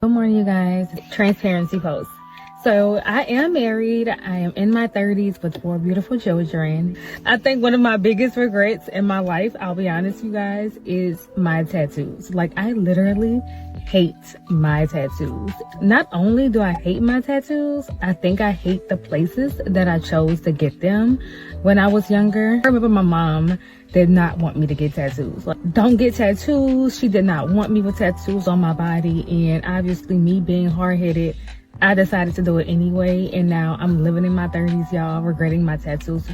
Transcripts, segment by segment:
Good morning, you guys. Transparency post. So I am married. I am in my 30s with 4 beautiful children. I think one of my biggest regrets in my life, I'll be honest, you guys, is my tattoos. Like, I literally hate my tattoos. Not only do I hate my tattoos, I think I hate the places that I chose to get them when I was younger. I remember my mom did not want me to get tattoos. Like, don't get tattoos. She did not want me with tattoos on my body. And obviously, me being hard-headed, I decided to do it anyway. And now I'm living in my 30s, y'all, regretting my tattoos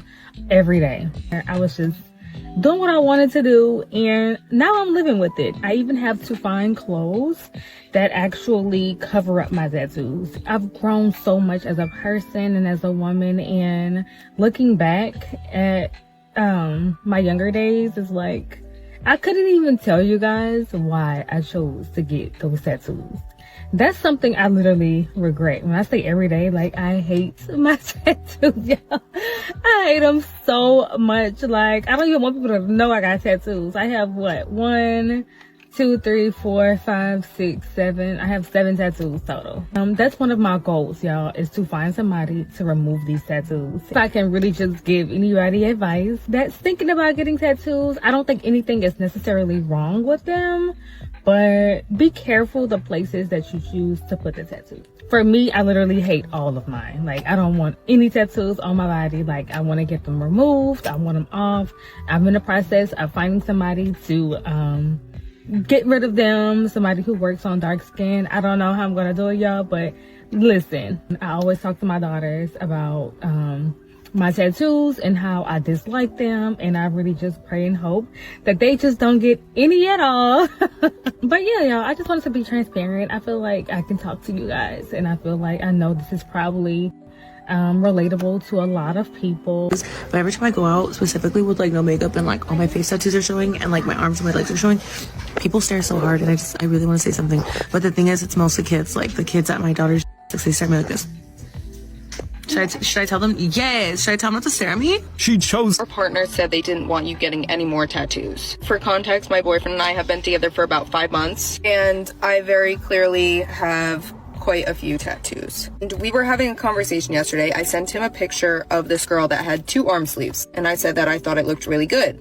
every day. I was just doing what I wanted to do, and now I'm living with it. I even have to find clothes that actually cover up my tattoos. I've grown so much as a person and as a woman, and looking back at my younger days is like, I couldn't even tell you guys why I chose to get those tattoos. That's something I literally regret. When I say every day, like, I hate my tattoos, y'all. I hate them so much. Like, I don't even want people to know I got tattoos. I have what? 1, 2, 3, 4, 5, 6, 7. I have 7 tattoos total. That's one of my goals, y'all, is to find somebody to remove these tattoos. If I can really just give anybody advice that's thinking about getting tattoos, I don't think anything is necessarily wrong with them, but be careful the places that you choose to put the tattoos. For me, I literally hate all of mine. Like, I don't want any tattoos on my body. Like, I want to get them removed. I want them off. I'm in the process of finding somebody to get rid of them, somebody who works on dark skin. I don't know how I'm gonna do it, y'all, but listen, I always talk to my daughters about my tattoos and how I dislike them, and I really just pray and hope that they just don't get any at all. But yeah, y'all, I just wanted to be transparent. I feel like I can talk to you guys, and I feel like I know this is probably relatable to a lot of people. But every time I go out, specifically with like no makeup and like all my face tattoos are showing and like my arms and my legs are showing, people stare so hard, and I really want to say something. But the thing is, it's mostly kids. Like the kids at my daughter's, they stare at me like this. Should I tell them? Yes. Should I tell them not to stare at me? She chose. Our partner said they didn't want you getting any more tattoos. For context, my boyfriend and I have been together for about 5 months, and I very clearly have quite a few tattoos. And we were having a conversation yesterday. I sent him a picture of this girl that had 2 arm sleeves, and I said that I thought it looked really good.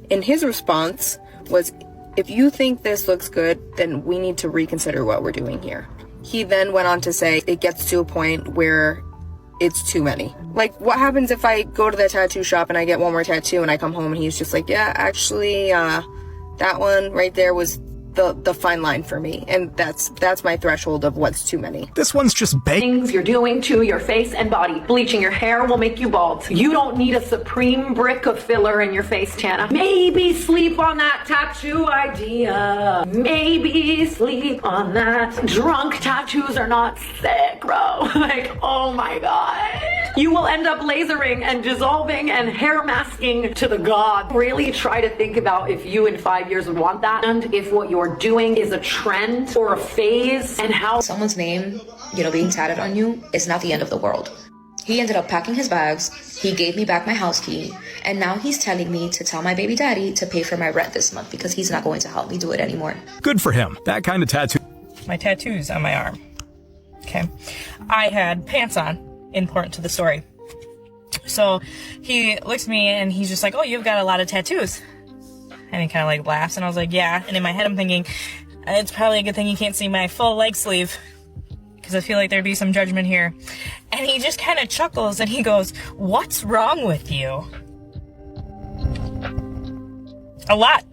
And his response was, if you think this looks good, then we need to reconsider what we're doing here. He then went on to say it gets to a point where it's too many. Like, what happens if I go to the tattoo shop and I get one more tattoo and I come home and he's just like, yeah, actually, that one right there was the fine line for me, and that's my threshold of what's too many. This one's just things you're doing to your face and body. Bleaching your hair will make you bald. You don't need a supreme brick of filler in your face, Tana. Maybe sleep on that tattoo idea. Maybe sleep on that. Drunk tattoos are not sick, bro. Like, oh my god. You will end up lasering and dissolving and hair masking to the god. Really try to think about if you in 5 years would want that, and if what you're doing is a trend or a phase, and how someone's name, being tatted on you is not the end of the world. He ended up packing his bags, he gave me back my house key, and now he's telling me to tell my baby daddy to pay for my rent this month because he's not going to help me do it anymore. good for him. That kind of tattoo. My tattoos on my arm. Okay. I had pants on, important to the story. So he looks at me and he's just like, oh, you've got a lot of tattoos. And he kind of like laughs, and I was like, yeah. And in my head I'm thinking, it's probably a good thing you can't see my full leg sleeve, because I feel like there'd be some judgment here. And he just kind of chuckles and he goes, what's wrong with you? A lot,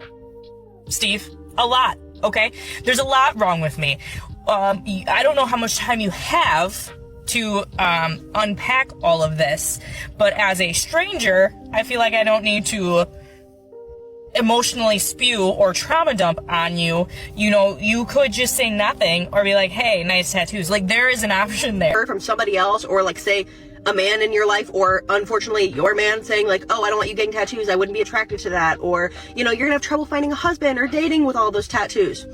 Steve. A lot, okay? There's a lot wrong with me. I don't know how much time you have to unpack all of this, but as a stranger, I feel like I don't need to emotionally spew or trauma dump on you. You could just say nothing or be like, hey, nice tattoos. Like, there is an option there. From somebody else, or like say a man in your life, or unfortunately your man saying like, oh, I don't want you getting tattoos, I wouldn't be attracted to that, or you're gonna have trouble finding a husband or dating with all those tattoos.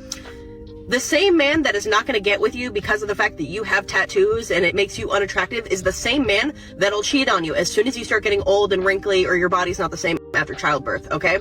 The same man that is not going to get with you because of the fact that you have tattoos and it makes you unattractive is the same man that'll cheat on you as soon as you start getting old and wrinkly, or your body's not the same after childbirth, okay?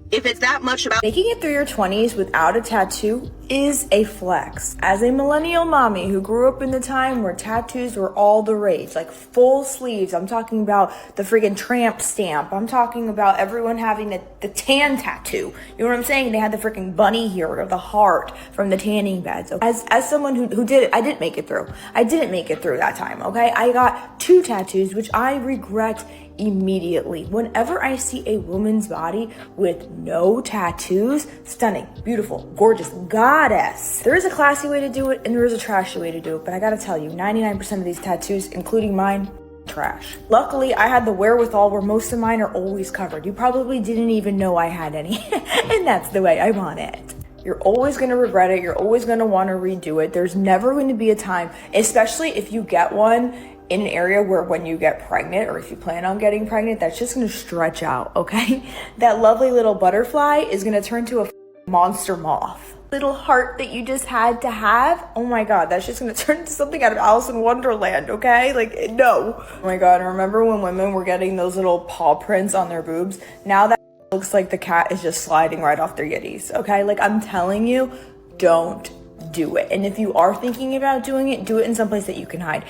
If it's that much about making it through your 20s without a tattoo is a flex. As a millennial mommy who grew up in the time where tattoos were all the rage, like full sleeves, I'm talking about the freaking tramp stamp, I'm talking about everyone having the tan tattoo. You know what I'm saying? They had the freaking bunny here or the heart from the tanning beds. As someone who did it, I didn't make it through. I didn't make it through that time, okay? I got 2 tattoos, which I regret immediately. Whenever I see a woman's body with no tattoos, stunning, beautiful, gorgeous, goddess. There is a classy way to do it and there is a trashy way to do it, but I gotta tell you, 99% of these tattoos, including mine, trash. Luckily, I had the wherewithal where most of mine are always covered. You probably didn't even know I had any, and that's the way I want it. You're always going to regret it. You're always going to want to redo it. There's never going to be a time, especially if you get one in an area where when you get pregnant or if you plan on getting pregnant, that's just going to stretch out, okay? That lovely little butterfly is going to turn to a monster moth. Little heart that you just had to have, oh my god, that's just going to turn into something out of Alice in Wonderland, okay? Like, no. Oh my god, remember when women were getting those little paw prints on their boobs? Now that looks like the cat is just sliding right off their yitties, okay? Like, I'm telling you, don't do it. And if you are thinking about doing it, do it in some place that you can hide.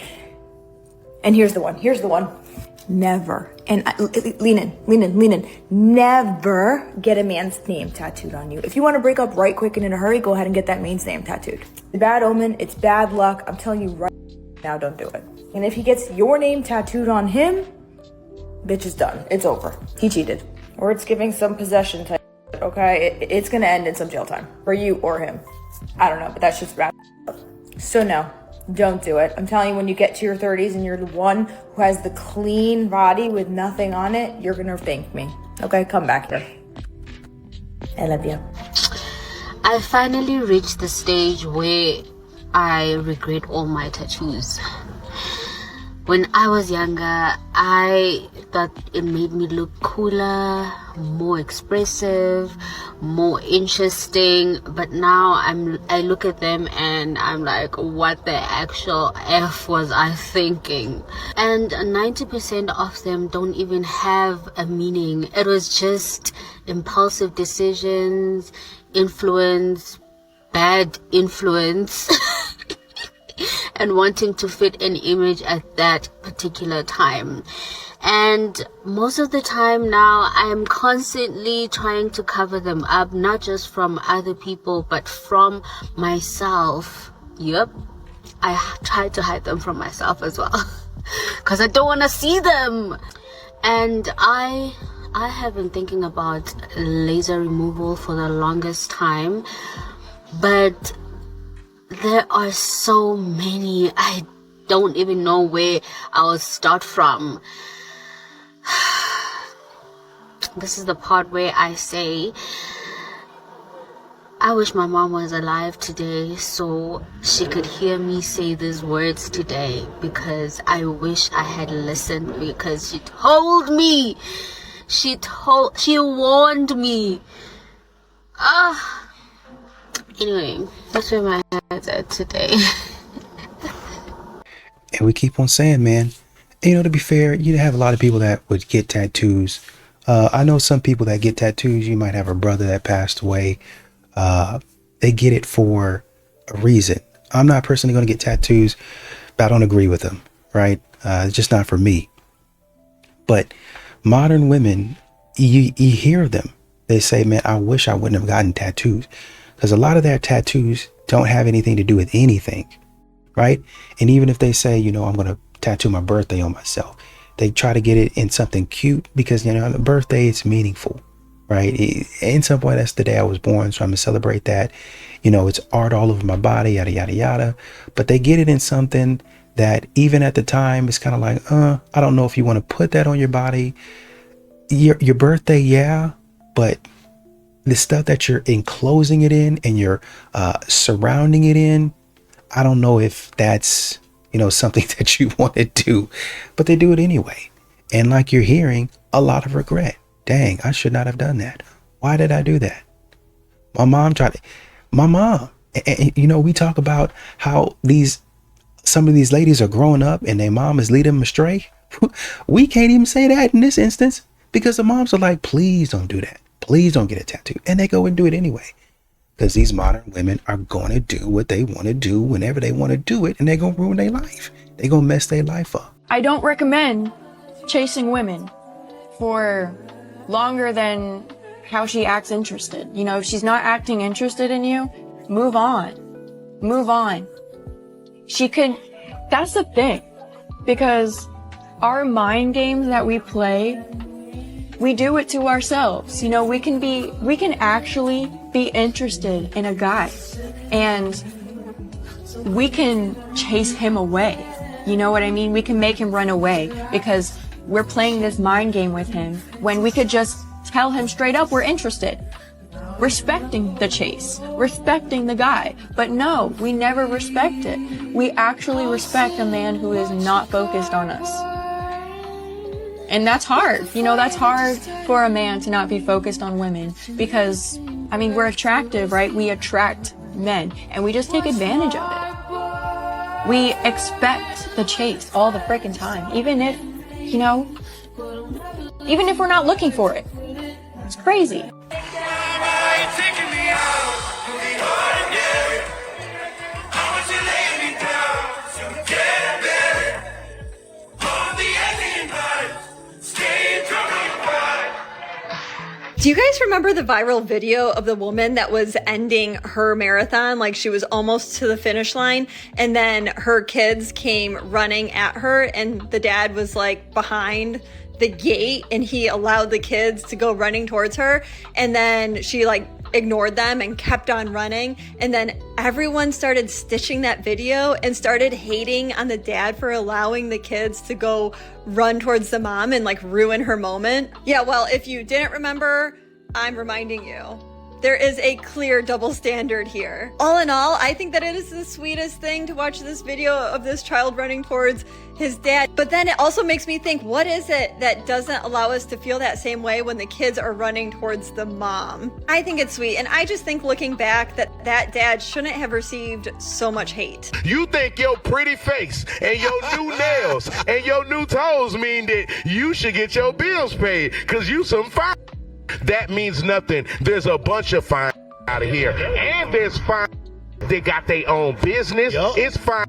And here's the one. Never, and lean in, never get a man's name tattooed on you. If you want to break up right quick and in a hurry, go ahead and get that man's name tattooed. It's a bad omen, it's bad luck. I'm telling you right now, don't do it. And if he gets your name tattooed on him, bitch is done. It's over. He cheated. Or it's giving some possession type, okay? It's gonna end in some jail time. For you or him. I don't know, but that's just bad. So no. Don't do it. I'm telling you, when you get to your 30s and you're the one who has the clean body with nothing on it, you're gonna thank me. Okay, come back here. I love you. I finally reached the stage where I regret all my tattoos. When I was younger, I thought it made me look cooler, more expressive, more interesting. But now I look at them and I'm like, what the actual F was I thinking? And 90% of them don't even have a meaning. It was just impulsive decisions, influence, bad influence. And wanting to fit an image at that particular time. And most of the time now, I'm constantly trying to cover them up, not just from other people, but from myself. Yep, I try to hide them from myself as well, because I don't want to see them. And I have been thinking about laser removal for the longest time, but there are so many. I don't even know where I'll start from. This is the part where I say, I wish my mom was alive today so she could hear me say these words today, because I wish I had listened, because she told me. She warned me. Anyway, that's where my head's at today. And we keep on saying, man, you know, to be fair, you have a lot of people that would get tattoos. I know some people that get tattoos. You might have a brother that passed away. They get it for a reason. I'm not personally going to get tattoos, but I don't agree with them, right? It's just not for me. But modern women, you hear them. They say, man, I wish I wouldn't have gotten tattoos. Because a lot of their tattoos don't have anything to do with anything, right? And even if they say, you know, I'm going to tattoo my birthday on myself, they try to get it in something cute because, you know, on the birthday, it's meaningful, right? In some way, that's the day I was born, so I'm going to celebrate that. You know, it's art all over my body, yada, yada, yada. But they get it in something that even at the time, it's kind of like, I don't know if you want to put that on your body. Your birthday, yeah, but the stuff that you're enclosing it in and you're surrounding it in, I don't know if that's, you know, something that you want to do, but they do it anyway. And like you're hearing, a lot of regret. Dang, I should not have done that. Why did I do that? My mom, and you know, we talk about how some of these ladies are growing up and their mom is leading them astray. We can't even say that in this instance because the moms are like, please don't do that. Please don't get a tattoo. And they go and do it anyway. Because these modern women are going to do what they want to do whenever they want to do it, and they're going to ruin their life. They're going to mess their life up. I don't recommend chasing women for longer than how she acts interested. You know, if she's not acting interested in you, move on. Move on. That's the thing. Because our mind games that we play, we do it to ourselves. You know, we can actually be interested in a guy and we can chase him away. You know what I mean? We can make him run away because we're playing this mind game with him when we could just tell him straight up we're interested. Respecting the chase, respecting the guy. But no, we never respect it. We actually respect a man who is not focused on us. And that's hard. You know, that's hard for a man to not be focused on women because, I mean, we're attractive, right? We attract men and we just take advantage of it. We expect the chase all the freaking time, even if, you know, even if we're not looking for it. It's crazy. Do you guys remember the viral video of the woman that was ending her marathon? Like she was almost to the finish line and then her kids came running at her and the dad was like behind the gate and he allowed the kids to go running towards her and then she like ignored them and kept on running, and then everyone started stitching that video and started hating on the dad for allowing the kids to go run towards the mom and like ruin her moment. Yeah, well, if you didn't remember, I'm reminding you. There is a clear double standard here. All in all, I think that it is the sweetest thing to watch this video of this child running towards his dad. But then it also makes me think, what is it that doesn't allow us to feel that same way when the kids are running towards the mom? I think it's sweet. And I just think looking back that dad shouldn't have received so much hate. You think your pretty face and your new nails and your new toes mean that you should get your bills paid because you some fine. That means nothing. There's a bunch of fine out of here. And there's fine. They got their own business. It's fine.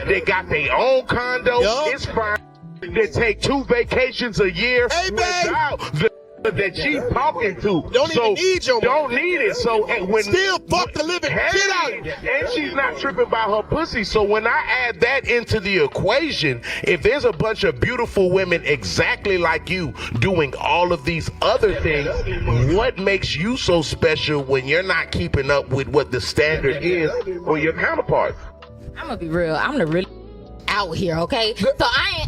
They got their own condo. It's fine. They take 2 vacations a year without the that she's talking to. Don't even need your don't need it. So when still fuck the living shit out. And she's not tripping about her pussy. So when I add that into the equation, if there's a bunch of beautiful women exactly like you doing all of these other things, what makes you so special when you're not keeping up with what the standard is for your counterparts? I'm gonna be real. I'm the real out here, okay? So I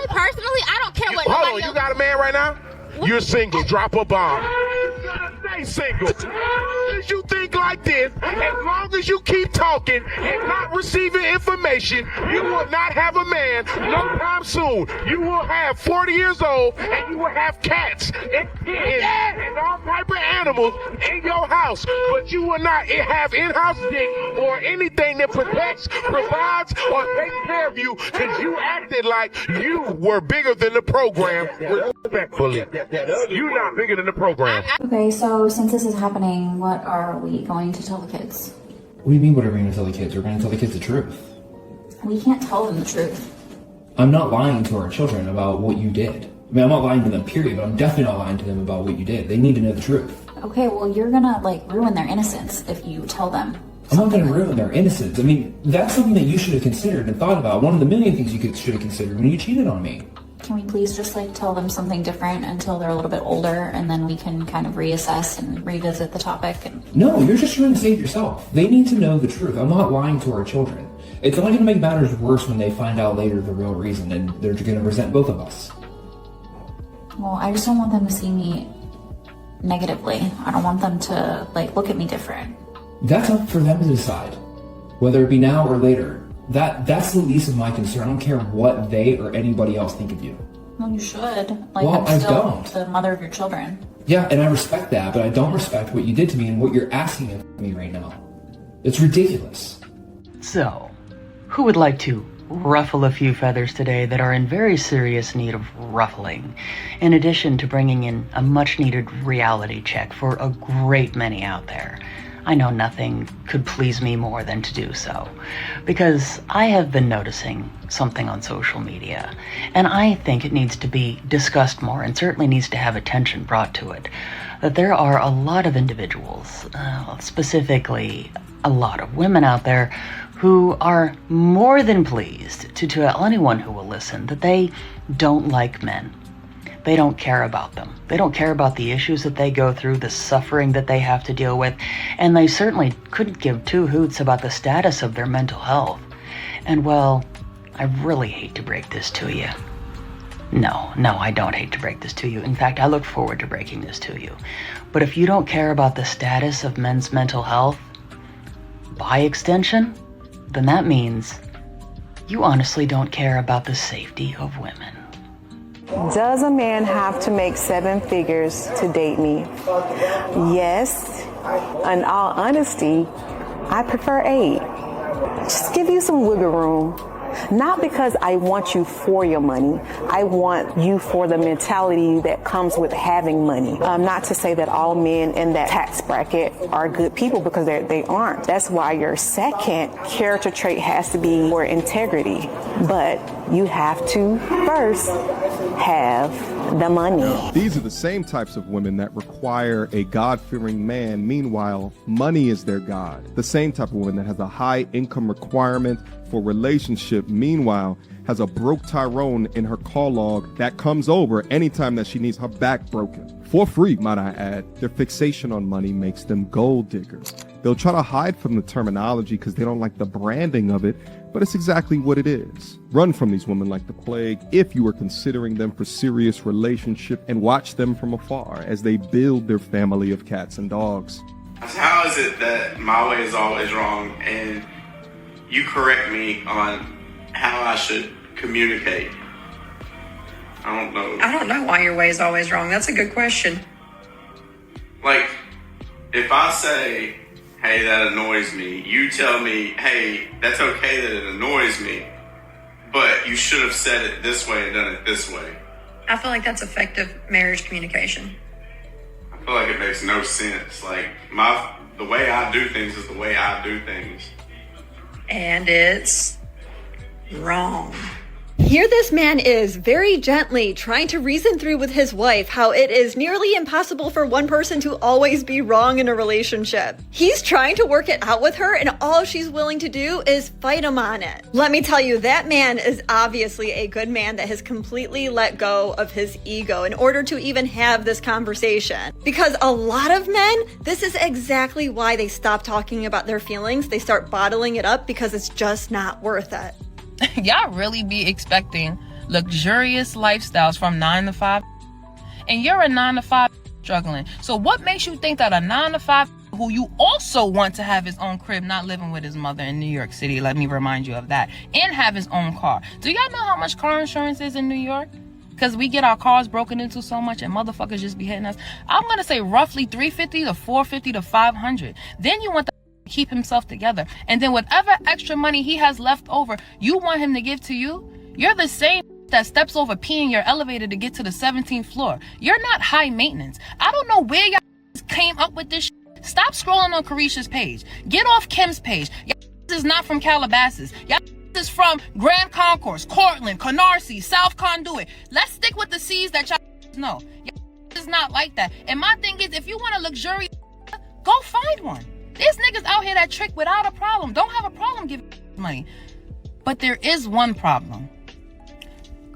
personally, I don't care what Hold nobody on, you got a man right now? You're single. Drop a bomb. Stay single. As long as you think like this, as long as you keep talking and not receiving information, you will not have a man no time soon. You will have 40 years old and you will have cats and kittens and all type of animals in your house, but you will not have in-house dick or anything that protects, provides, or takes care of you because you acted like you were bigger than the program. Respectfully. You're not bigger than the program. Okay, so since this is happening, what are we going to tell the kids? What do you mean, what are we going to tell the kids? We're going to tell the kids the truth. We can't tell them the truth. I'm not lying to our children about what you did. I mean, I'm not lying to them, period, but I'm definitely not lying to them about what you did. They need to know the truth. Okay, well, you're gonna, ruin their innocence if you tell them. I'm not going to ruin their innocence. I mean, that's something that you should have considered and thought about. One of the million things you should have considered when you cheated on me. Can we please just tell them something different until they're a little bit older, and then we can kind of reassess and revisit the topic? No, you're just trying to save yourself. They need to know the truth. I'm not lying to our children. It's only going to make matters worse when they find out later the real reason, and they're going to resent both of us. Well, I just don't want them to see me negatively. I don't want them to look at me different. That's up for them to decide, whether it be now or later. That's the least of my concern. I don't care what they or anybody else think of you. Well, you should. Well, I'm still I don't. the mother of your children. Yeah, and I respect that, but I don't respect what you did to me and what you're asking of me right now. It's ridiculous. So, who would like to ruffle a few feathers today that are in very serious need of ruffling, in addition to bringing in a much-needed reality check for a great many out there? I know nothing could please me more than to do so, because I have been noticing something on social media, and I think it needs to be discussed more and certainly needs to have attention brought to it, that there are a lot of individuals, specifically a lot of women out there, who are more than pleased to tell anyone who will listen that they don't like men. They don't care about them. They don't care about the issues that they go through, the suffering that they have to deal with, and they certainly couldn't give two hoots about the status of their mental health. And well, I really hate to break this to you. No, I don't hate to break this to you. In fact, I look forward to breaking this to you. But if you don't care about the status of men's mental health, by extension, then that means you honestly don't care about the safety of women. Does a man have to make 7 figures to date me? Yes. In all honesty, I prefer 8. Just give you some wiggle room. Not because I want you for your money. I want you for the mentality that comes with having money. Not to say that all men in that tax bracket are good people, because they aren't. That's why your second character trait has to be for integrity. But you have to first have the money. These are the same types of women that require a God-fearing man. Meanwhile, money is their God. The same type of woman that has a high income requirement for relationship, meanwhile, has a broke Tyrone in her call log that comes over anytime that she needs her back broken. For free, might I add. Their fixation on money makes them gold diggers. They'll try to hide from the terminology because they don't like the branding of it, but it's exactly what it is. Run from these women like the plague if you are considering them for serious relationship, and watch them from afar as they build their family of cats and dogs. How is it that my way is always wrong and you correct me on how I should communicate? I don't know why your way is always wrong. That's a good question. Like, if I say, hey, that annoys me, you tell me, hey, that's okay that it annoys me, but you should have said it this way and done it this way. I feel like that's effective marriage communication. I feel like it makes no sense. Like, the way I do things is the way I do things. And it's wrong. Here this man is very gently trying to reason through with his wife how it is nearly impossible for one person to always be wrong in a relationship. He's trying to work it out with her, and all she's willing to do is fight him on it. Let me tell you, that man is obviously a good man that has completely let go of his ego in order to even have this conversation. Because a lot of men, this is exactly why they stop talking about their feelings. They start bottling it up because it's just not worth it. Y'all really be expecting luxurious lifestyles from 9 to 5, and you're a 9 to 5 struggling. So what makes you think that a 9 to 5 who you also want to have his own crib, not living with his mother in New York City, let me remind you of that, and have his own car? Do y'all know how much car insurance is in New York? Because we get our cars broken into so much and motherfuckers just be hitting us. I'm going to say roughly $350 to $450 to $500. Then you want the keep himself together, and then whatever extra money he has left over, you want him to give to you. You're the same that steps over pee in your elevator to get to the 17th floor. You're not high maintenance. I don't know where y'all came up with this shit. Stop scrolling on Carisha's page. Get off Kim's page. Y'all is not from Calabasas. Y'all is from Grand Concourse, Cortland, Canarsie, South Conduit. Let's stick with the C's that y'all know. Y'all is not like that. And my thing is, if you want a luxury, go find one. There's niggas out here that trick without a problem. Don't have a problem giving money. But there is one problem.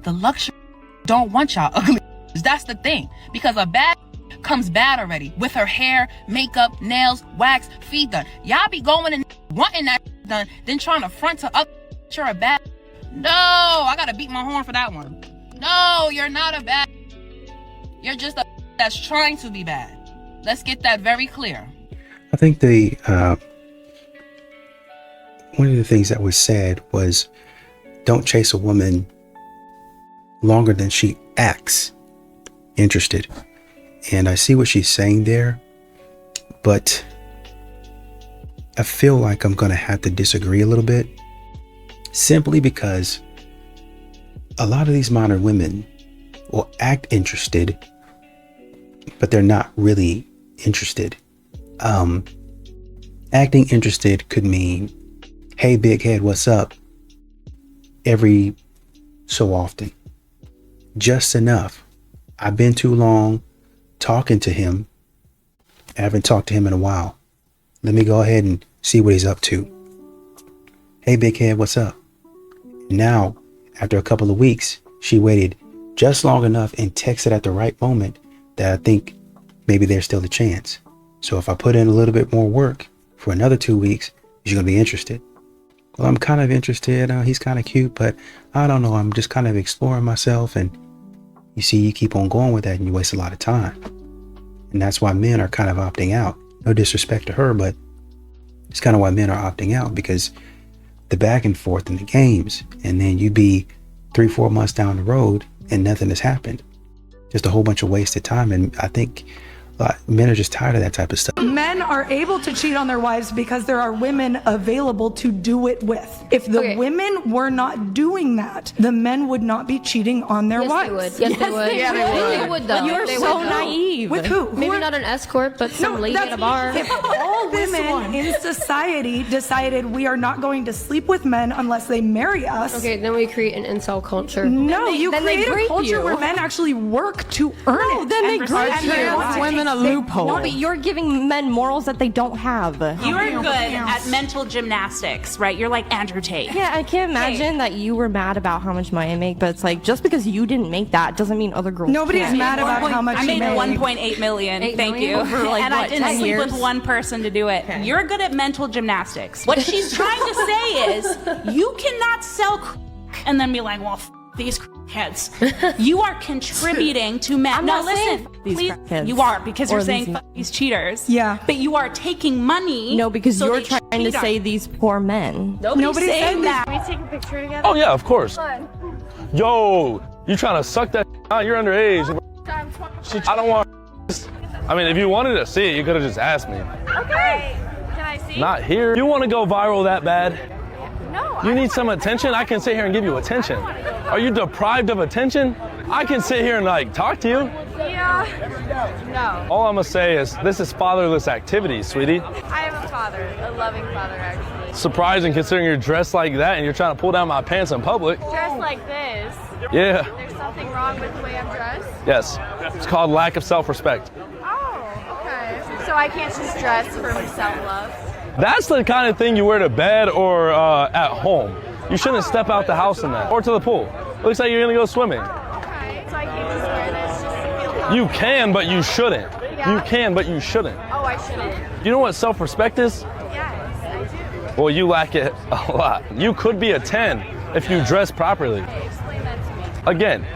The luxury don't want y'all ugly. That's the thing. Because a bad comes bad already. With her hair, makeup, nails, wax, feet done. Y'all be going and wanting that done, then trying to front to other you're a bad. No, I gotta beat my horn for that one. No, you're not a bad. You're just a that's trying to be bad. Let's get that very clear. I think one of the things that was said was, don't chase a woman longer than she acts interested. And I see what she's saying there, but I feel like I'm going to have to disagree a little bit, simply because a lot of these modern women will act interested, but they're not really interested. Acting interested could mean, hey, big head, what's up? Every so often. Just enough. I've been too long talking to him. I haven't talked to him in a while. Let me go ahead and see what he's up to. Hey, big head, what's up? Now, after a couple of weeks, she waited just long enough and texted at the right moment that I think maybe there's still a chance. So if I put in a little bit more work for another 2 weeks, is she going to be interested? Well, I'm kind of interested. He's kind of cute, but I don't know. I'm just kind of exploring myself. And you see, you keep on going with that and you waste a lot of time. And that's why men are kind of opting out. No disrespect to her, but it's kind of why men are opting out, because the back and forth in the games, and then you be 3-4 months down the road and nothing has happened. Just a whole bunch of wasted time. And I think men are just tired of that type of stuff. Men are able to cheat on their wives because there are women available to do it with. If the women were not doing that, the men would not be cheating on their wives. Yes, they would. Yeah, They would though. You're They so would. naive. With who? Maybe not an escort, but some lady at a bar. If all women in society decided we are not going to sleep with men unless they marry us. Okay, then we create an incel culture. No, you then they create a break culture you. where men actually work to earn it. Then they And break trans women a loophole. want But you're giving men morals that they don't have. You are good at mental gymnastics, right? You're like Andrew Tate. Yeah, I can't imagine that you were mad about how much money I make, but it's like, just because you didn't make that doesn't mean other girls Nobody's Yeah. mad about how much I made you make. 1.8 million. $8 Thank million you. over, like, and I what, didn't 10 sleep years? with one person to do it. You're good at mental gymnastics. What she's trying to say is, you cannot sell and then be like, well, these heads. You are contributing to men. I'm No, not listen, saying these please. crackheads. You are, because Or you're saying these these cheaters. Yeah. But you are taking money. No, because so you're they trying to cheat on say you. these poor men. Nobody's saying that. Can we take a picture together? Oh yeah, of course. Yo, you trying to suck that out? You're underage. I don't want. I mean, if you wanted to see it, you could have just asked me. Okay. Can I see? Not here. You want to go viral that bad? No. You need some attention? I can sit here and give you attention. Are you deprived of attention? I can sit here and like talk to you. Yeah. No. All I'm gonna say is this is fatherless activity, sweetie. I have a father, a loving father, actually. Surprising considering you're dressed like that and you're trying to pull down my pants in public. Dressed like this. Yeah. There's something wrong with the way I'm dressed. Yes. It's called lack of self-respect. Oh, okay. So I can't just dress for self-love. That's the kind of thing you wear to bed or at home. You shouldn't step out the house in that or to the pool. Looks like you're gonna go swimming. Okay. So I can't just wear this just to feel comfortable. You can, but you shouldn't. Yeah? You can, but you shouldn't. Oh, I shouldn't. You know what self-respect is? Yes, I do. Well, you lack it a lot. You could be a 10 if you dress properly. Explain that to me. Again,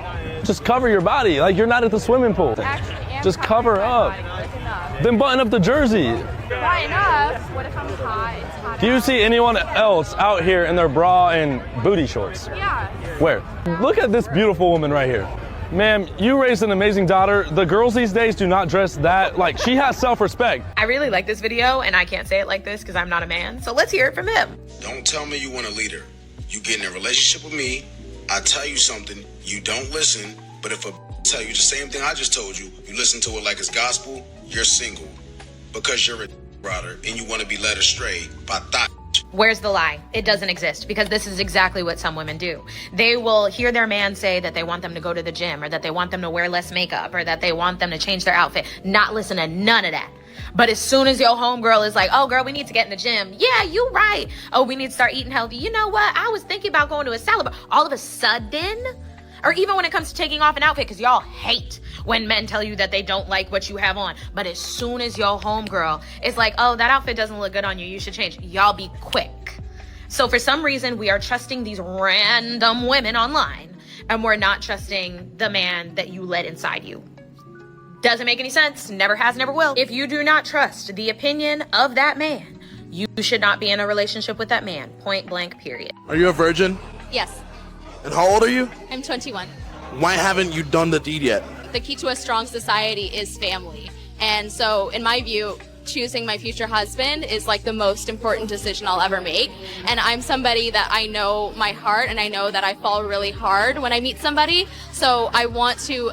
just cover your body like you're not at the swimming pool. Actually, am Just cover covering my up. body. Good enough. Then button up the jersey. Why enough? What if I'm hot? It's hot Do you out. see anyone else out here in their bra and booty shorts? Yeah. Where? Look at this beautiful woman right here. Ma'am, you raised an amazing daughter. The girls these days do not dress that. Like, she has self-respect. I really like this video, and I can't say it like this because I'm not a man. So let's hear it from him. Don't tell me you want a leader. You get in a relationship with me, I tell you something, you don't listen, but if a tell you the same thing I just told you, you listen to it like it's gospel, you're single. Because you're a rider and you want to be led astray by thought. Where's the lie? It doesn't exist, because this is exactly what some women do. They will hear their man say that they want them to go to the gym, or that they want them to wear less makeup, or that they want them to change their outfit. Not listen to none of that. But as soon as your homegirl is like, oh girl, we need to get in the gym. Yeah, you right. Oh, we need to start eating healthy. You know what? I was thinking about going to a salad bar. All of a sudden, or even when it comes to taking off an outfit, because y'all hate when men tell you that they don't like what you have on. But as soon as your homegirl is like, oh, that outfit doesn't look good on you, you should change. Y'all be quick. So for some reason, we are trusting these random women online, and we're not trusting the man that you let inside you. Doesn't make any sense. Never has, never will. If you do not trust the opinion of that man, you should not be in a relationship with that man. Point blank, period. Are you a virgin? Yes, And how old are you? I'm 21. Why haven't you done the deed yet? The key to a strong society is family. And so, in my view, choosing my future husband is like the most important decision I'll ever make. And I'm somebody that I know my heart, and I know that I fall really hard when I meet somebody. So I want to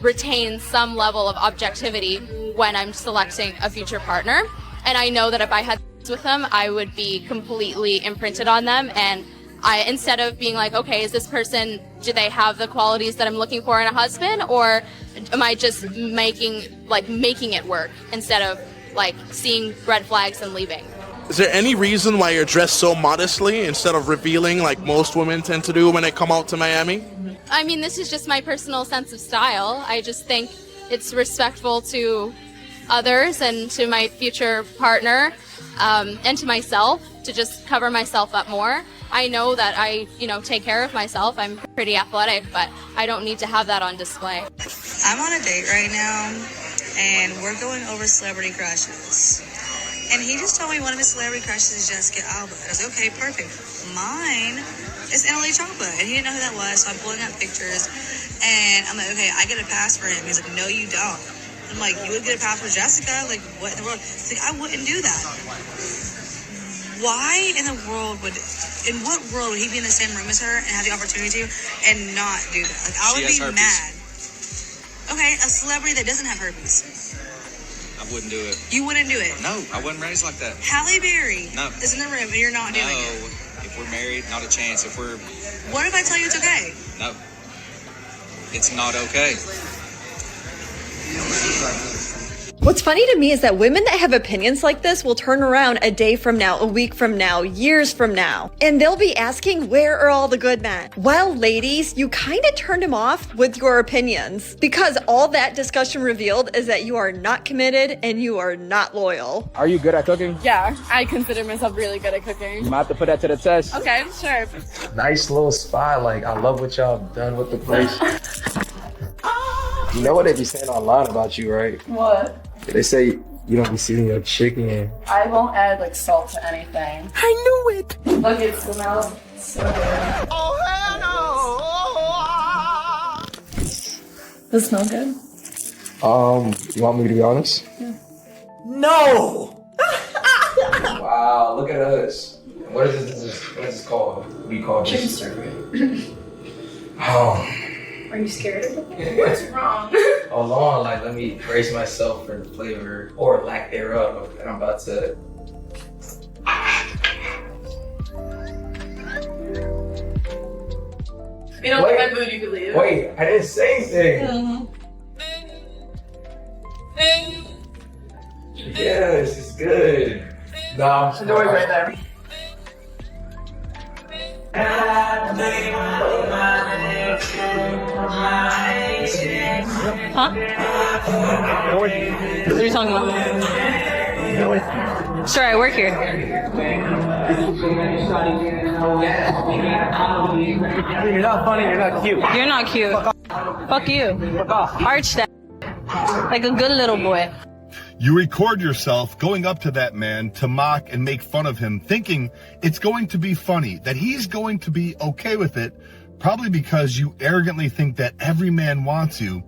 retain some level of objectivity when I'm selecting a future partner. And I know that if I had with them, I would be completely imprinted on them. And instead of being like, okay, is this person, do they have the qualities that I'm looking for in a husband, or am I just making it work instead of like seeing red flags and leaving? Is there any reason why you're dressed so modestly instead of revealing like most women tend to do when they come out to Miami? I mean, this is just my personal sense of style. I just think it's respectful to others and to my future partner, and to myself, to just cover myself up more. I know that I, take care of myself. I'm pretty athletic, but I don't need to have that on display. I'm on a date right now, and we're going over celebrity crushes. And he just told me one of his celebrity crushes is Jessica Alba. I was like, okay, perfect. Mine is Annalie Choppa, and he didn't know who that was, so I'm pulling up pictures, and I'm like, okay, I get a pass for him. He's like, no, you don't. I'm like, you would get a pass for Jessica? Like, what in the world? He's like, I wouldn't do that. Why in what world would he be in the same room as her and have the opportunity to and not do that? Like, I would be mad. Okay, a celebrity that doesn't have herpes. I wouldn't do it. You wouldn't do it? No, I wasn't raised like that. Halle Berry No. is in the room and you're not doing it. If we're married, not a chance. What if I tell you it's okay? No. It's not okay. What's funny to me is that women that have opinions like this will turn around a day from now, a week from now, years from now, and they'll be asking, where are all the good men? Well, ladies, you kind of turned him off with your opinions, because all that discussion revealed is that you are not committed and you are not loyal. Are you good at cooking? Yeah, I consider myself really good at cooking. You might have to put that to the test. Okay, sure. Nice little spot. Like, I love what y'all done with the place. You know what they be saying online about you, right? What? They say you don't be seeing your chicken. I won't add like salt to anything. I knew it. Look, it smells so good. Oh, hell no. Does it smell good? You want me to be honest? Yeah. No! Wow, look at us. What is this called? What do you call this? Chicken stir. Oh. Are you scared of it? What's wrong? Hold on, let me brace myself for the flavor, or lack thereof, and I'm about to. You don't like my food, you can leave. Wait, I didn't say anything. Yeah, this is good. No, The door's right there. Huh? What are you talking about? Sure, I work here. You're not funny, you're not cute. You're not cute. Fuck you. Arch that. Like a good little boy. You record yourself going up to that man to mock and make fun of him, thinking it's going to be funny, that he's going to be okay with it, probably because you arrogantly think that every man wants you,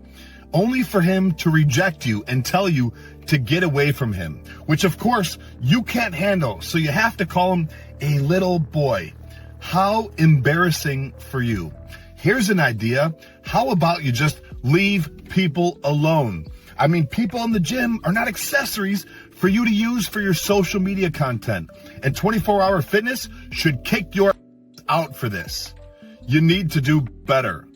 only for him to reject you and tell you to get away from him, which of course you can't handle, so you have to call him a little boy. How embarrassing for you. Here's an idea. How about you just leave people alone? I mean, people in the gym are not accessories for you to use for your social media content. And 24-Hour Fitness should kick your out for this. You need to do better.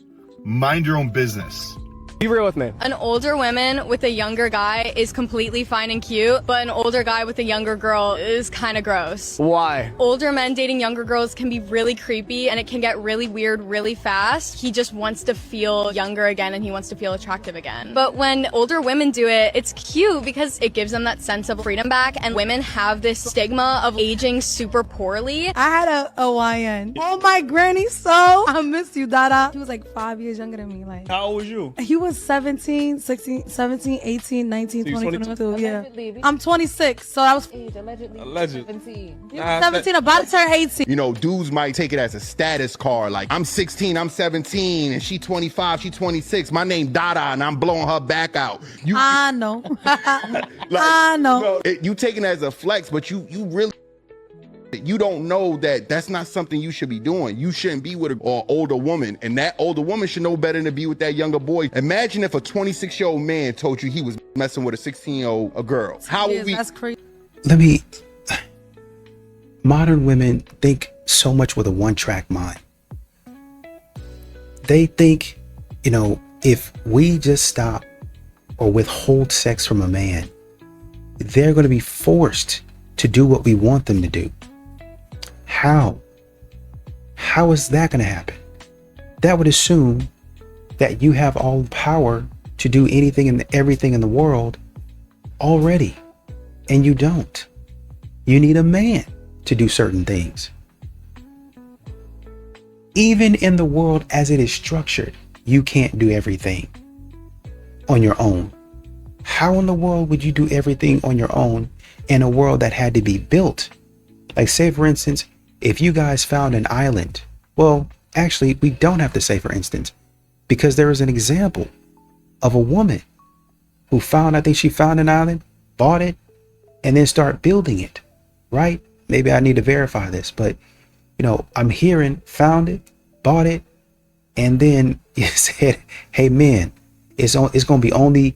Mind your own business. Be real with me. An older woman with a younger guy is completely fine and cute, but an older guy with a younger girl is kind of gross. Why? Older men dating younger girls can be really creepy and it can get really weird really fast. He just wants to feel younger again and he wants to feel attractive again. But when older women do it, it's cute because it gives them that sense of freedom back, and women have this stigma of aging super poorly. I had a YN. Oh my granny, so I miss you, Dada. He was like 5 years younger than me. Like, How old was you? he was 17, 16, 17, 18, 19, So you 20, 22? 22. Yeah. I'm 26, so that was Allegedly. 17, about to turn 18. You know, dudes might take it as a status card. Like, I'm 16, I'm 17, and she 25, she 26. My name Dada, and I'm blowing her back out. I know. I know. You take it as a flex, but you really, you don't know that that's not something you should be doing. You shouldn't be with an older woman, and that older woman should know better than to be with that younger boy. Imagine if a 26-year-old man told you he was messing with a 16-year-old girl. How would we? That's crazy. Let me Modern women think so much with a one-track mind. They think, you know, if we just stop or withhold sex from a man, they're going to be forced to do what we want them to do. How? How is that going to happen? That would assume that you have all the power to do anything and everything in the world already, and you don't. You need a man to do certain things. Even in the world as it is structured, you can't do everything on your own. How in the world would you do everything on your own in a world that had to be built? Like, say for instance, if you guys found an island, well, actually, we don't have to say for instance, because there is an example of a woman who found, I think she found an island, bought it, and then start building it, right? Maybe I need to verify this, but you know, I'm hearing found it, bought it, and then it said, hey man, it's going to be only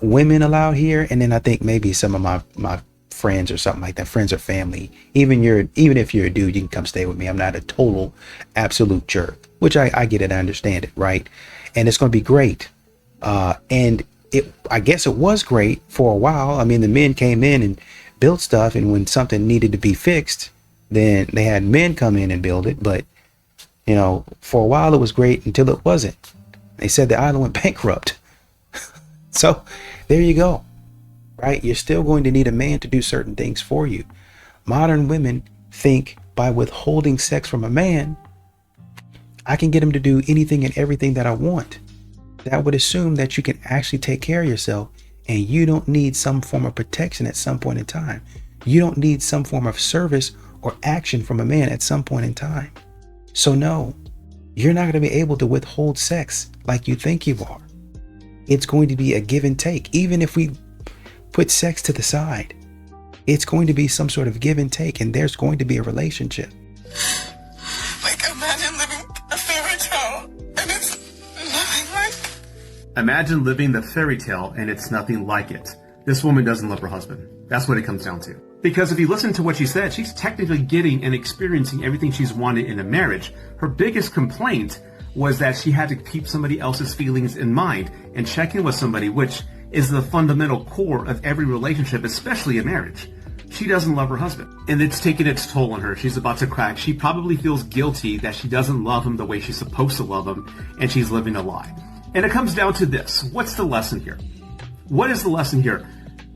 women allowed here. And then I think maybe some of my friends or something like that, friends or family, even if you're a dude, you can come stay with me. I'm not a total absolute jerk, which I get it, I understand it, right? And it's going to be great. And I guess it was great for a while. I mean, the men came in and built stuff, and when something needed to be fixed, then they had men come in and build it. But you know, for a while it was great until it wasn't. They said the island went bankrupt. So there you go, right? You're still going to need a man to do certain things for you. Modern women think by withholding sex from a man, I can get him to do anything and everything that I want. That would assume that you can actually take care of yourself, and you don't need some form of protection at some point in time. You don't need some form of service or action from a man at some point in time. So no, you're not going to be able to withhold sex like you think you are. It's going to be a give and take. Even if we put sex to the side, it's going to be some sort of give and take, and there's going to be a relationship. Like, imagine living a fairy tale and it's nothing like. Imagine living the fairy tale and it's nothing like it. This woman doesn't love her husband. That's what it comes down to. Because if you listen to what she said, she's technically getting and experiencing everything she's wanted in a marriage. Her biggest complaint was that she had to keep somebody else's feelings in mind and check in with somebody, which is the fundamental core of every relationship, especially a marriage. She doesn't love her husband, and it's taking its toll on her. She's about to crack. She probably feels guilty that she doesn't love him the way she's supposed to love him, and she's living a lie. And it comes down to this. What's the lesson here? What is the lesson here?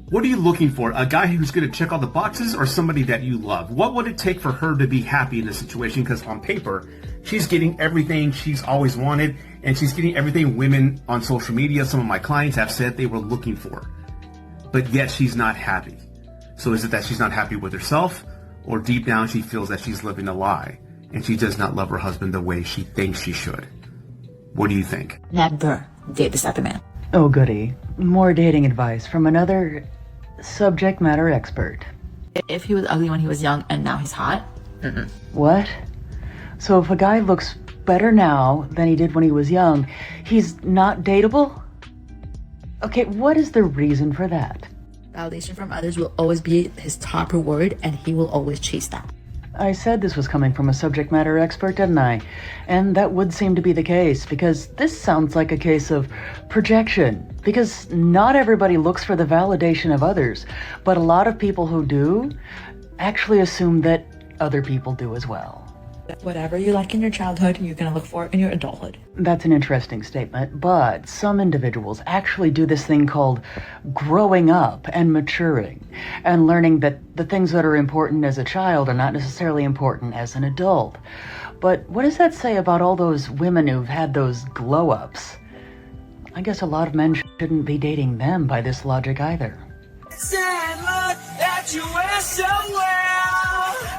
What are you looking for? A guy who's going to check all the boxes, or somebody that you love? What would it take for her to be happy in this situation? Because on paper, she's getting everything she's always wanted, and she's getting everything women on social media, some of my clients have said they were looking for. But yet she's not happy. So is it that she's not happy with herself, or deep down she feels that she's living a lie, and she does not love her husband the way she thinks she should? What do you think? Never date this type of man. Oh goody. More dating advice from another subject matter expert. If he was ugly when he was young and now he's hot? Mm-mm. What? So if a guy looks better now than he did when he was young, he's not dateable? Okay, what is the reason for that? Validation from others will always be his top reward, and he will always chase that. I said this was coming from a subject matter expert, didn't I? And that would seem to be the case, because this sounds like a case of projection. Because not everybody looks for the validation of others, but a lot of people who do actually assume that other people do as well. Whatever you like in your childhood, you're going to look for in your adulthood. That's an interesting statement, but some individuals actually do this thing called growing up and maturing, and learning that the things that are important as a child are not necessarily important as an adult. But what does that say about all those women who've had those glow-ups? I guess a lot of men shouldn't be dating them by this logic either.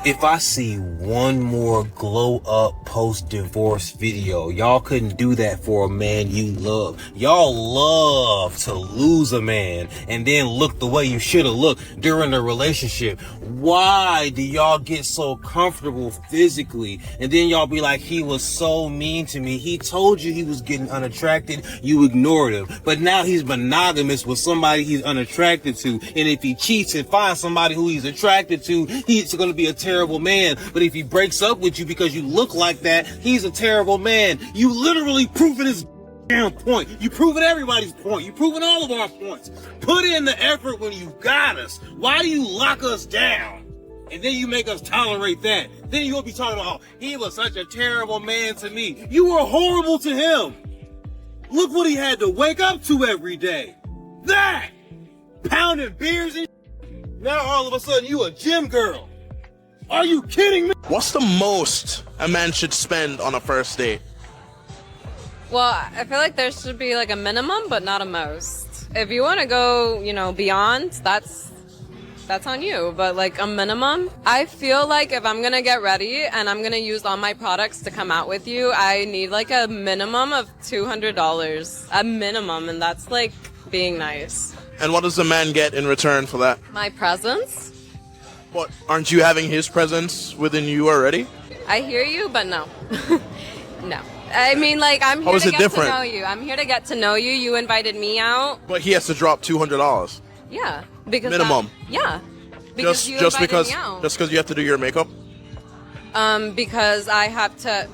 If I see one more glow up post-divorce video, y'all couldn't do that for a man you love. Y'all love to lose a man and then look the way you should have looked during the relationship. Why do y'all get so comfortable physically? And then y'all be like, he was so mean to me. He told you he was getting unattracted. You ignored him. But now he's monogamous with somebody he's unattracted to. And if he cheats and finds somebody who he's attracted to, he's going to be a terrible terrible man. But if he breaks up with you because you look like that, he's a terrible man. You literally proving his damn point. You proving everybody's point. You proving all of our points. Put in the effort when you got us. Why do you lock us down? And then you make us tolerate that. Then you'll be talking about, oh, he was such a terrible man to me. You were horrible to him. Look what he had to wake up to every day. That! Pounding beers and now all of a sudden you a gym girl. Are you kidding me? What's the most a man should spend on a first date? Well, I feel like there should be like a minimum, but not a most. If you want to go, beyond, that's on you. But like a minimum, I feel like if I'm going to get ready and I'm going to use all my products to come out with you, I need like a minimum of $200. A minimum, and that's like being nice. And what does the man get in return for that? My presence? What, aren't you having his presence within you already? I hear you, but no. No. I mean, like, I'm here to get to know you. I'm here to get to know you. You invited me out. But he has to drop $200. Yeah. Because minimum. Yeah. Because you invited me out. Just because you have to do your makeup? Because I have to...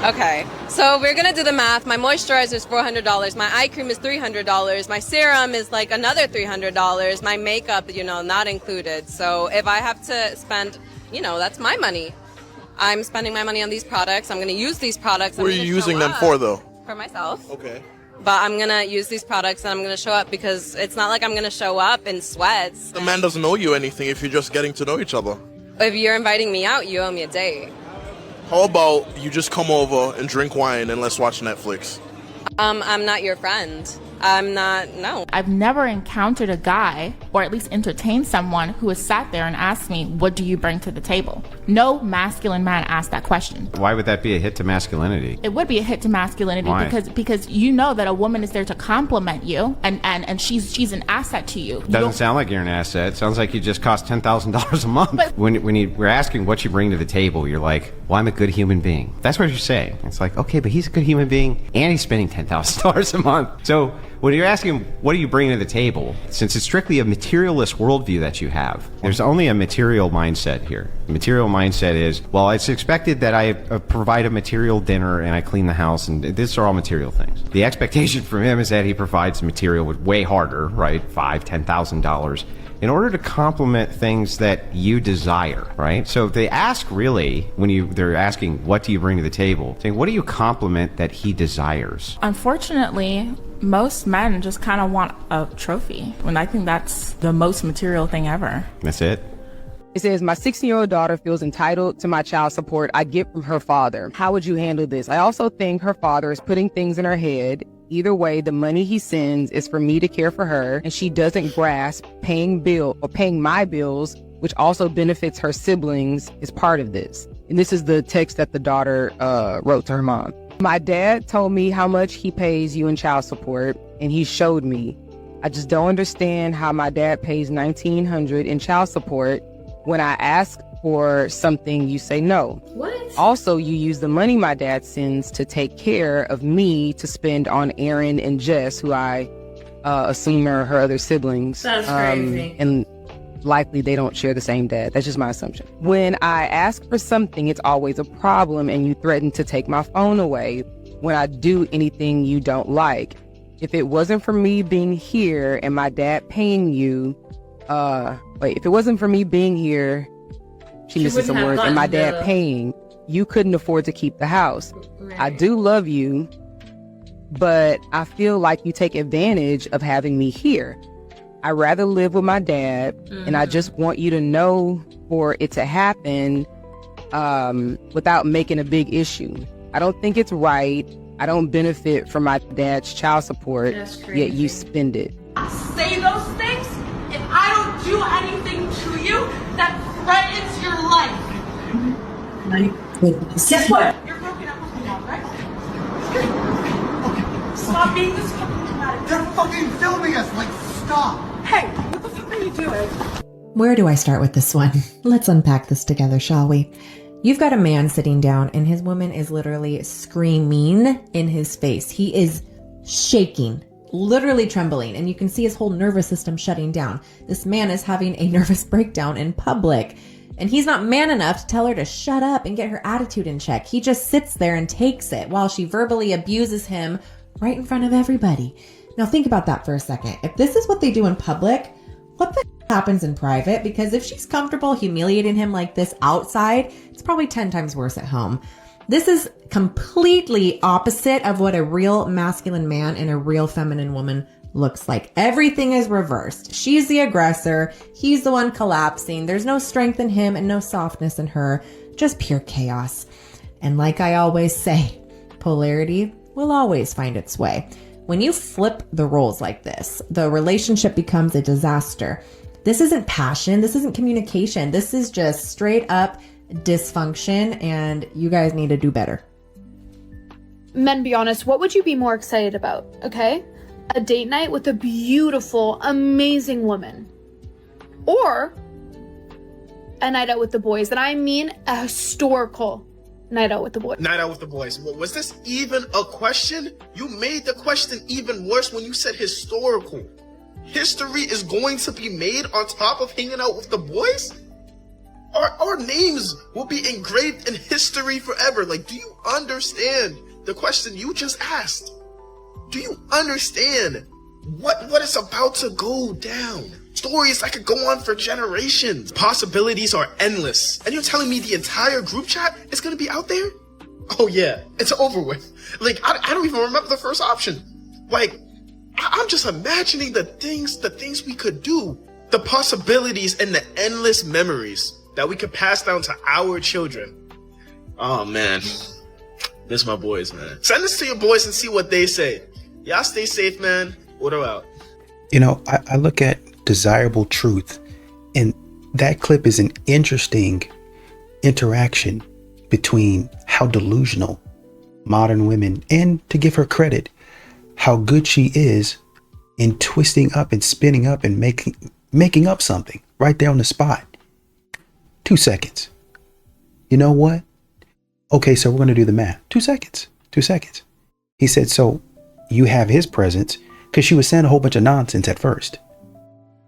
Okay, so we're gonna do the math. My moisturizer is $400. My eye cream is $300. My serum is like another $300. My makeup, not included. So if I have to spend, that's my money. I'm spending my money on these products. I'm gonna use these products. What are you using them for, though? For myself. Okay. But I'm gonna use these products and I'm gonna show up because it's not like I'm gonna show up in sweats. The man doesn't owe you anything if you're just getting to know each other. If you're inviting me out, you owe me a date. How about you just come over and drink wine and let's watch Netflix? I'm not your friend. No. I've never encountered a guy, or at least entertained someone, who has sat there and asked me, what do you bring to the table? No masculine man asked that question. Why would that be a hit to masculinity? It would be a hit to masculinity. Why? because you know that a woman is there to compliment you, and she's an asset to you. Doesn't sound like you're an asset. It sounds like you just cost $10,000 a month. But when we're asking what you bring to the table, you're like, well, I'm a good human being. That's what you're saying. It's like, okay, but he's a good human being and he's spending $10,000 a month. So when you're asking, what do you bring to the table? Since it's strictly a materialist worldview that you have, there's only a material mindset here. The material mindset is, well, it's expected that I provide a material dinner and I clean the house, and these are all material things. The expectation from him is that he provides material with way harder, right? $5,000, $10,000 in order to complement things that you desire, right? So they ask really, when they're asking, what do you bring to the table? Saying, what do you complement that he desires? Unfortunately, most men just kind of want a trophy, and I think that's the most material thing ever. That's it? It says, my 16-year-old daughter feels entitled to my child support I get from her father. How would you handle this? I also think her father is putting things in her head. Either way, the money he sends is for me to care for her, and she doesn't grasp paying my bills, which also benefits her siblings, is part of this. And this is the text that the daughter wrote to her mom. My dad told me how much he pays you in child support, and he showed me. I just don't understand how my dad pays $1,900 in child support. When I ask for something, you say no. What? Also, you use the money my dad sends to take care of me to spend on Aaron and Jess, who I assume are her other siblings. That's crazy. And likely they don't share the same dad. That's just my assumption. When I ask for something, it's always a problem, and you threaten to take my phone away when I do anything you don't like. If it wasn't for me being here and my dad paying you, if it wasn't for me being here, she misses some words, and my dad paying, you couldn't afford to keep the house. Right. I do love you, but I feel like you take advantage of having me here. I'd rather live with my dad, and I just want you to know for it to happen without making a big issue. I don't think it's right. I don't benefit from my dad's child support, yet you spend it. Say those things, and I don't do anything to you that threatens your life. Guess what? You're broken up with me now, right? Stop being this fucking dramatic. They're fucking filming us, like, stop. Hey, what the fuck are you doing? Where do I start with this one? Let's unpack this together, shall we? You've got a man sitting down and his woman is literally screaming in his face. He is shaking, literally trembling, and you can see his whole nervous system shutting down. This man is having a nervous breakdown in public, and he's not man enough to tell her to shut up and get her attitude in check. He just sits there and takes it while she verbally abuses him right in front of everybody. Now think about that for a second. If this is what they do in public, what the happens in private? Because if she's comfortable humiliating him like this outside, it's probably 10 times worse at home. This is completely opposite of what a real masculine man and a real feminine woman looks like. Everything is reversed. She's the aggressor. He's the one collapsing. There's no strength in him and no softness in her. Just pure chaos. And like I always say, polarity will always find its way. When you flip the roles like this, the relationship becomes a disaster. This isn't passion. This isn't communication. This is just straight up dysfunction, and you guys need to do better. Men, be honest, what would you be more excited about, okay? A date night with a beautiful, amazing woman. Or a night out with the boys. And I mean a historical night out with the boys. Night out with the boys. Was this even a question? You made the question even worse when you said historical. History is going to be made on top of hanging out with the boys? Our names will be engraved in history forever. Like, do you understand the question you just asked? Do you understand what is about to go down? Stories that could go on for generations. Possibilities are endless. And you're telling me the entire group chat is gonna be out there? Oh yeah, it's over with. Like, I don't even remember the first option. Like, I'm just imagining the things we could do. The possibilities and the endless memories that we could pass down to our children. Oh man, this my boys, man. Send this to your boys and see what they say. Y'all stay safe, man. Order out. You know, I look at desirable truth, and that clip is an interesting interaction between how delusional modern women, and to give her credit, how good she is in twisting up and spinning up and making up something right there on the spot. 2 seconds. You know what? Okay, so we're going to do the math. 2 seconds. 2 seconds. He said, so you have his presence, because she was saying a whole bunch of nonsense at first.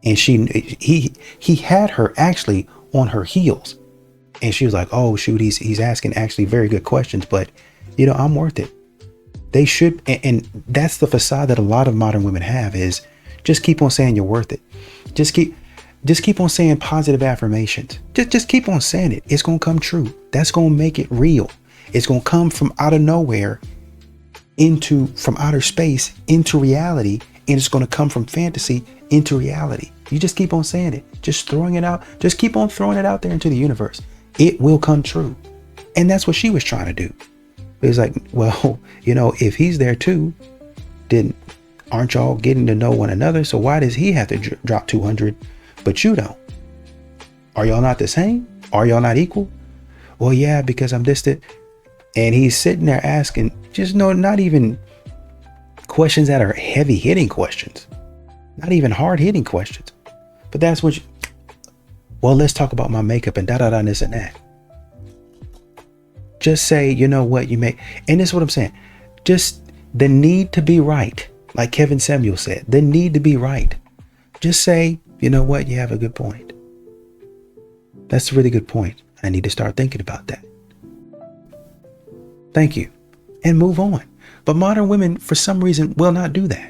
And he had her actually on her heels. And she was like, oh shoot, he's asking actually very good questions, but you know, I'm worth it. They should, and that's the facade that a lot of modern women have, is just keep on saying you're worth it. Just keep on saying positive affirmations. Just keep on saying it. It's going to come true. That's going to make it real. It's going to come from out of nowhere from outer space into reality. And it's going to come from fantasy into reality. You just keep on saying it. Just throwing it out. Just keep on throwing it out there into the universe. It will come true. And that's what she was trying to do. It was like, well, you know, if he's there too, then aren't y'all getting to know one another? So why does he have to drop 200? But you don't? Are y'all not the same? Are y'all not equal? Well, yeah, because I'm distant. And he's sitting there asking, just not even questions that are heavy hitting questions, not even hard hitting questions. But that's what well, let's talk about my makeup and da-da-da and this and that. Just say, you know what, you make, and this is what I'm saying. Just the need to be right. Like Kevin Samuel said, the need to be right. Just say, you know what, you have a good point. That's a really good point. I need to start thinking about that. Thank you. And move on. But modern women, for some reason, will not do that.